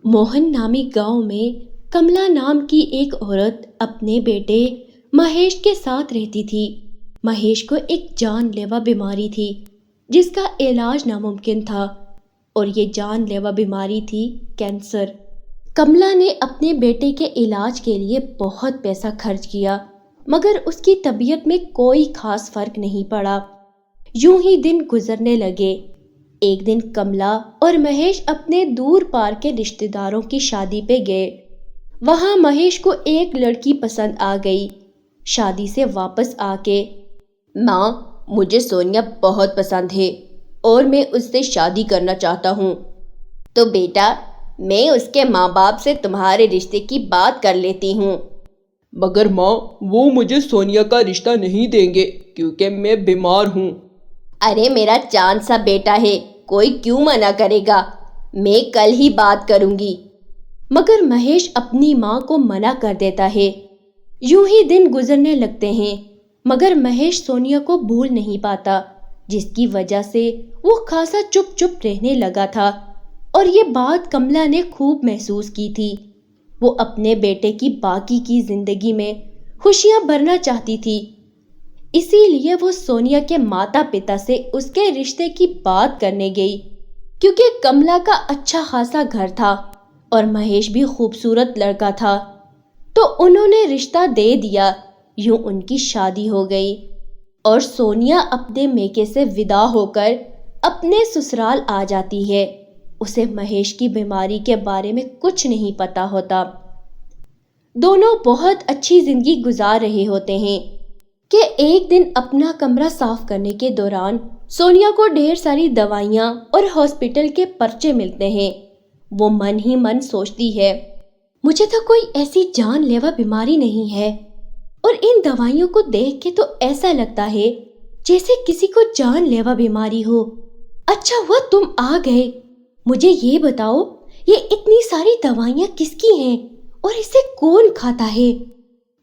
मोहन नामी गांव में कमला नाम की एक औरत अपने बेटे महेश के साथ रहती थी। महेश को एक जानलेवा बीमारी थी जिसका इलाज नामुमकिन था और ये जानलेवा बीमारी थी कैंसर। कमला ने अपने बेटे के इलाज के लिए बहुत पैसा खर्च किया मगर उसकी तबीयत में कोई खास फर्क नहीं पड़ा। यूं ही दिन गुजरने लगे। एक दिन कमला और महेश अपने दूर पार के रिश्तेदारों की शादी पे गए। वहां महेश को एक लड़की पसंद आ गई। शादी से वापस आके, माँ मुझे सोनिया बहुत पसंद है और मैं उससे शादी करना चाहता हूँ। तो बेटा मैं उसके माँ बाप से तुम्हारे रिश्ते की बात कर लेती हूँ। मगर माँ वो मुझे सोनिया का रिश्ता नहीं देंगे क्योंकि मैं बीमार हूँ। अरे मेरा चांद सा बेटा है, कोई क्यों मना करेगा, मैं कल ही बात करूंगी। मगर महेश अपनी माँ को मना कर देता है। यूं ही दिन गुजरने लगते हैं मगर महेश सोनिया को भूल नहीं पाता, जिसकी वजह से वो खासा चुप चुप रहने लगा था। और ये बात कमला ने खूब महसूस की थी। वो अपने बेटे की बाकी की जिंदगी में खुशियां भरना चाहती थी, इसीलिए वो सोनिया के माता पिता से उसके रिश्ते की बात करने गई। क्योंकि कमला का अच्छा खासा घर था और महेश भी खूबसूरत लड़का था, तो उन्होंने रिश्ता दे दिया। यूं उनकी शादी हो गई और सोनिया अपने मेके से विदा होकर अपने ससुराल आ जाती है। उसे महेश की बीमारी के बारे में कुछ नहीं पता होता। दोनों बहुत अच्छी जिंदगी गुजार रहे होते हैं कि एक दिन अपना कमरा साफ करने के दौरान सोनिया को ढेर सारी दवाइयाँ और हॉस्पिटल के पर्चे मिलते हैं। वो मन ही मन सोचती है, मुझे तो कोई ऐसी जानलेवा बीमारी नहीं है, और इन दवाइयों को देख के तो ऐसा लगता है जैसे किसी को जानलेवा बीमारी हो। अच्छा हुआ तुम आ गए। मुझे ये बताओ, ये इतनी सारी दवाइयाँ किसकी हैं और इसे कौन खाता है?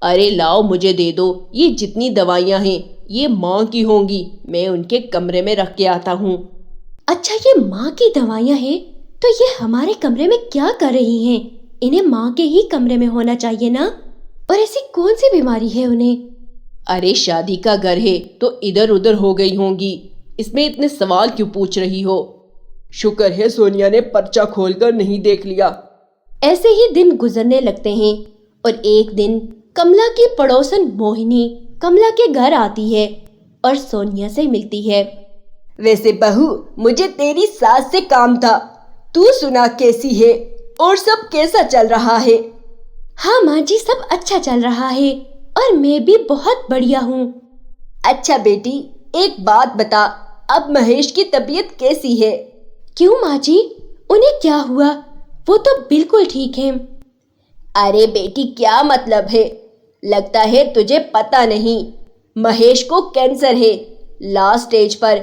अरे लाओ मुझे दे दो, ये जितनी दवाइयाँ हैं ये माँ की होंगी, मैं उनके कमरे में रख के आता हूँ। अच्छा ये माँ की दवाइयाँ हैं तो ये हमारे कमरे में क्या कर रही हैं? इन्हें माँ के ही कमरे में होना चाहिए ना। और ऐसी कौन सी बीमारी है उन्हें? अरे शादी का घर है तो इधर उधर हो गई होंगी, इसमें इतने सवाल क्यों पूछ रही हो? शुक्र है सोनिया ने पर्चा खोलकर नहीं देख लिया। ऐसे ही दिन गुजरने लगते हैं और एक दिन कमला की पड़ोसन मोहिनी कमला के घर आती है और सोनिया से मिलती है। वैसे बहू मुझे तेरी सास से काम था, तू सुना कैसी है और सब कैसा चल रहा है? हाँ माँ जी, सब अच्छा चल रहा है और मैं भी बहुत बढ़िया हूँ। अच्छा बेटी एक बात बता, अब महेश की तबीयत कैसी है? क्यों माँ जी, उन्हें क्या हुआ? वो तो बिल्कुल ठीक है। अरे बेटी क्या मतलब है, लगता है तुझे पता नहीं, महेश को कैंसर है, लास्ट स्टेज पर।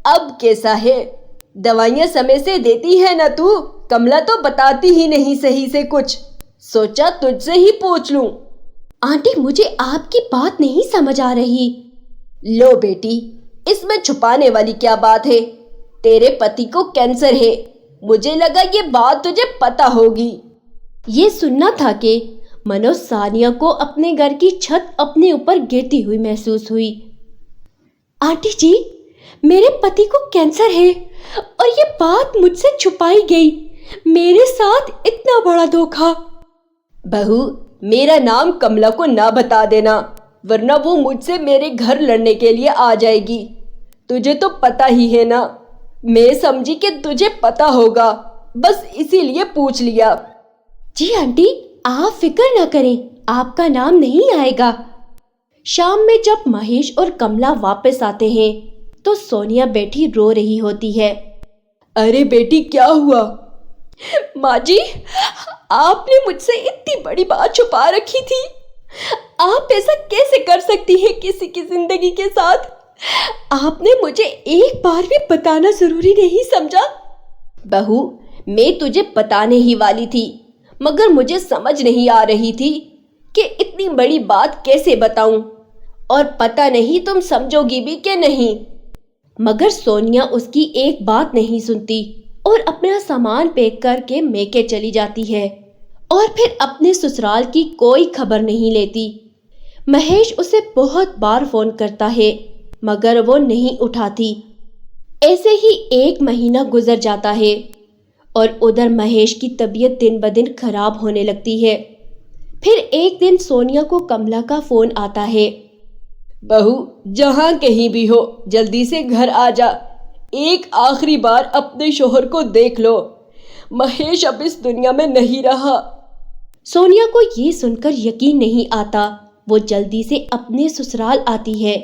अब कैसा है? दवाइयाँ समय से देती है ना तू? कमला तो बताती ही नहीं सही से कुछ, सोचा तुझसे ही पूछ लूं। आंटी मुझे आपकी बात नहीं समझ आ रही। लो बेटी, इसमें छुपाने वाली क्या बात है? तेरे पति को कैंसर है, मुझे लगा ये बात तुझे पता होगी। ये सुनना था कि मनोज सानिया को अपने घर की छत अपने ऊपर गिरती हुई महसूस हुई। आंटी जी, मेरे पति को कैंसर है और ये बात मुझसे छुपाई गई। मेरे साथ इतना बड़ा धोखा। बहू मेरा नाम कमला को ना बता देना, वरना वो मुझसे मेरे घर लड़ने के लिए आ जाएगी। तुझे तो पता ही है ना, मैं समझी कि तुझे पता होगा, बस इसीलिए पूछ लिया। जी आंटी, आप फिक्र ना करें, आपका नाम नहीं आएगा। शाम में जब महेश और कमला वापस आते हैं तो सोनिया बैठी रो रही होती है। अरे बेटी क्या हुआ? माँ जी, आपने मुझसे इतनी बड़ी बात छुपा रखी थी। आप ऐसा कैसे कर सकती है किसी की जिंदगी के साथ? आपने मुझे एक बार भी बताना जरूरी नहीं समझा? बहू मैं तुझे बताने ही वाली थी, मगर मुझे समझ नहीं आ रही थी कि इतनी बड़ी बात कैसे बताऊं, और पता नहीं तुम समझोगी भी कि नहीं। मगर सोनिया उसकी एक बात नहीं सुनती और अपना सामान पैक करके मेके चली जाती है और फिर अपने ससुराल की कोई खबर नहीं लेती। महेश उसे बहुत बार फोन करता है मगर वो नहीं उठाती। ऐसे ही 1 महीना गुजर जाता है और उधर महेश की तबीयत दिन ब दिन खराब होने लगती है। फिर एक दिन सोनिया को कमला का फोन आता है। बहू, जहाँ कहीं भी हो जल्दी से घर आ जा। एक आखिरी बार अपने शोहर को देख लो। महेश अब इस दुनिया में नहीं रहा। सोनिया को ये सुनकर यकीन नहीं आता। वो जल्दी से अपने ससुराल आती है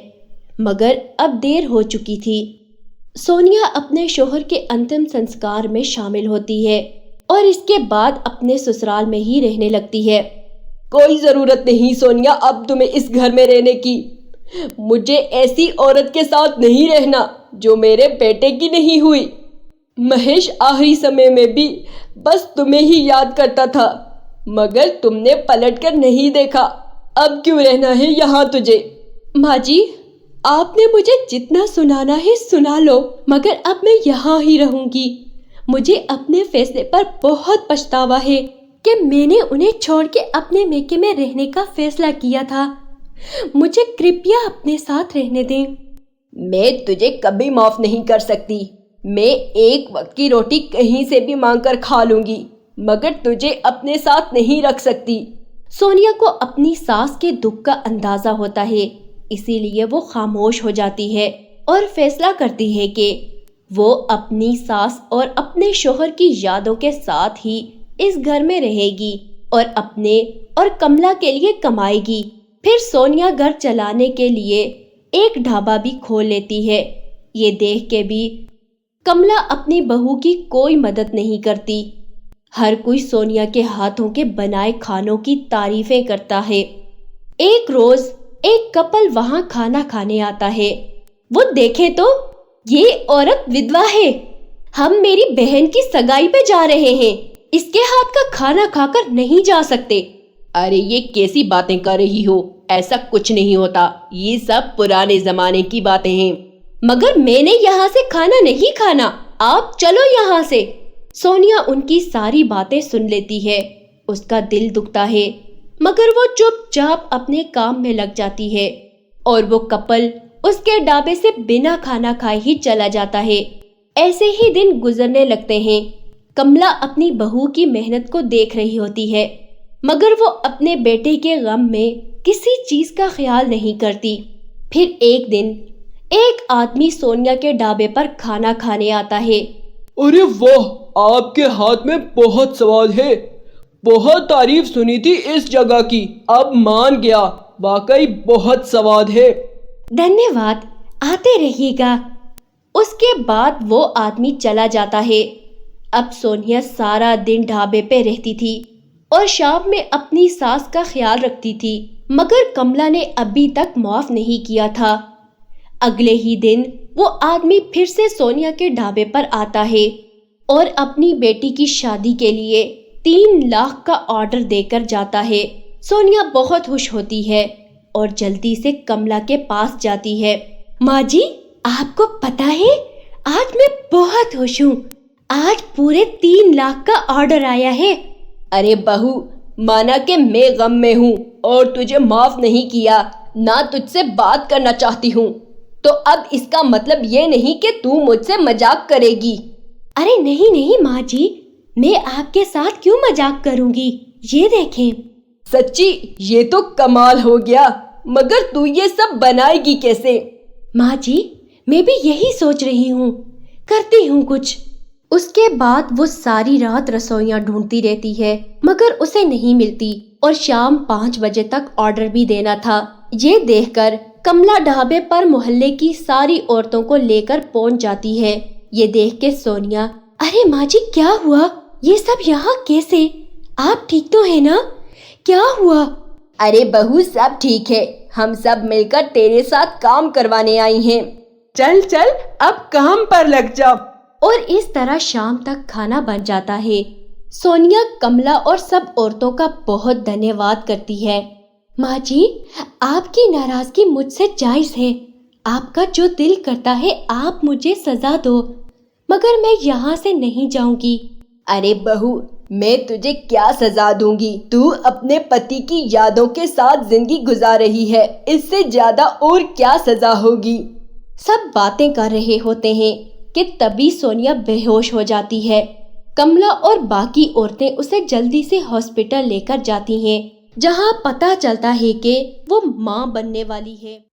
मगर अब देर हो चुकी थी। सोनिया अपने शोहर के अंतिम संस्कार में शामिल होती है और इसके बाद अपने ससुराल में ही रहने लगती है। कोई जरूरत नहीं सोनिया अब तुम्हें इस घर में रहने की। मुझे ऐसी औरत के साथ नहीं रहना जो मेरे बेटे की नहीं हुई। महेश आखिरी समय में भी बस तुम्हें ही याद करता था मगर तुमने पलटकर नहीं देखा। अब क्यों रहना है यहाँ तुझे? माँ जी, आपने मुझे जितना सुनाना है सुना लो मगर अब मैं यहाँ ही रहूंगी। मुझे अपने फैसले पर बहुत पछतावा है कि मैंने उन्हें छोड़ के अपने मेके में रहने का फैसला किया था। मुझे कृपया अपने साथ रहने दें। मैं तुझे कभी माफ नहीं कर सकती। मैं एक वक्त की रोटी कहीं से भी मांग कर खा लूंगी मगर तुझे अपने साथ नहीं रख सकती। सोनिया को अपनी सास के दुख का अंदाजा होता है, इसीलिए वो खामोश हो जाती है और फैसला करती है कि वो अपनी सास और अपने शोहर की यादों के साथ ही इस घर में रहेगी और अपने और कमला के लिए कमाएगी। फिर सोनिया घर चलाने के लिए एक ढाबा भी खोल लेती है। ये देख के भी कमला अपनी बहू की कोई मदद नहीं करती। हर कोई सोनिया के हाथों के बनाए खानों की तारीफें करता है। एक रोज एक कपल वहां खाना खाने आता है। वो देखे तो ये औरत विधवा है। हम मेरी बहन की सगाई पे जा रहे हैं, इसके हाथ का खाना खाकर नहीं जा सकते। अरे ये कैसी बातें कर रही हो? ऐसा कुछ नहीं होता, ये सब पुराने जमाने की बातें हैं। मगर मैंने यहाँ से खाना नहीं खाना, आप चलो यहाँ से। सोनिया उनकी सारी बातें सुन लेती है। उसका दिल दुखता है मगर वो चुपचाप अपने काम में लग जाती है और वो कपल उसके ढाबे से बिना खाना खाए ही चला जाता है। ऐसे ही दिन गुजरने लगते हैं। कमला अपनी बहू की मेहनत को देख रही होती है मगर वो अपने बेटे के गम में किसी चीज का ख्याल नहीं करती। फिर एक दिन एक आदमी सोनिया के ढाबे पर खाना खाने आता है। अरे वाह, आपके हाथ में बहुत स्वाद है। बहुत तारीफ सुनी थी इस जगह की, अब मान गया, वाकई बहुत स्वाद है। धन्यवाद, आते रहिएगा। उसके बाद वो आदमी चला जाता है। अब सोनिया सारा दिन ढाबे पे रहती थी और शाम में अपनी सास का ख्याल रखती थी मगर कमला ने अभी तक माफ नहीं किया था। अगले ही दिन वो आदमी फिर से सोनिया के ढाबे पर आता है और अपनी बेटी की शादी के लिए 3 लाख का ऑर्डर देकर जाता है। सोनिया बहुत खुश होती है और जल्दी से कमला के पास जाती है। माँ जी, आपको पता है आज मैं बहुत खुश हूँ। आज पूरे 3 लाख का ऑर्डर आया है। अरे बहू, माना कि मैं गम में हूँ और तुझे माफ नहीं किया, ना तुझसे बात करना चाहती हूँ, तो अब इसका मतलब ये नहीं कि तू मुझसे मजाक करेगी। अरे नहीं नहीं माँ जी, मैं आपके साथ क्यों मजाक करूँगी, ये देखें। सच्ची ये तो कमाल हो गया, मगर तू ये सब बनाएगी कैसे? माँ जी, मैं भी यही सोच रही हूँ, करती हूँ कुछ। उसके बाद वो सारी रात रसोइयाँ ढूंढती रहती है मगर उसे नहीं मिलती और शाम 5 बजे तक ऑर्डर भी देना था। ये देखकर कमला ढाबे पर मोहल्ले की सारी औरतों को लेकर पहुंच जाती है। ये देख के सोनिया, अरे माँ जी क्या हुआ, ये सब यहाँ कैसे? आप ठीक तो है ना, क्या हुआ? अरे बहू सब ठीक है, हम सब मिलकर तेरे साथ काम करवाने आई हैं। चल चल अब काम पर लग जा। और इस तरह शाम तक खाना बन जाता है। सोनिया कमला और सब औरतों का बहुत धन्यवाद करती है। माँ जी, आपकी नाराजगी मुझसे जायज है। आपका जो दिल करता है आप मुझे सजा दो, मगर मैं यहाँ से नहीं जाऊंगी। अरे बहू, मैं तुझे क्या सजा दूंगी? तू अपने पति की यादों के साथ जिंदगी गुजार रही है, इससे ज्यादा और क्या सजा होगी? सब बातें कर रहे होते हैं कि तभी सोनिया बेहोश हो जाती है। कमला और बाकी औरतें उसे जल्दी से हॉस्पिटल लेकर जाती हैं, जहां पता चलता है कि वो मां बनने वाली है।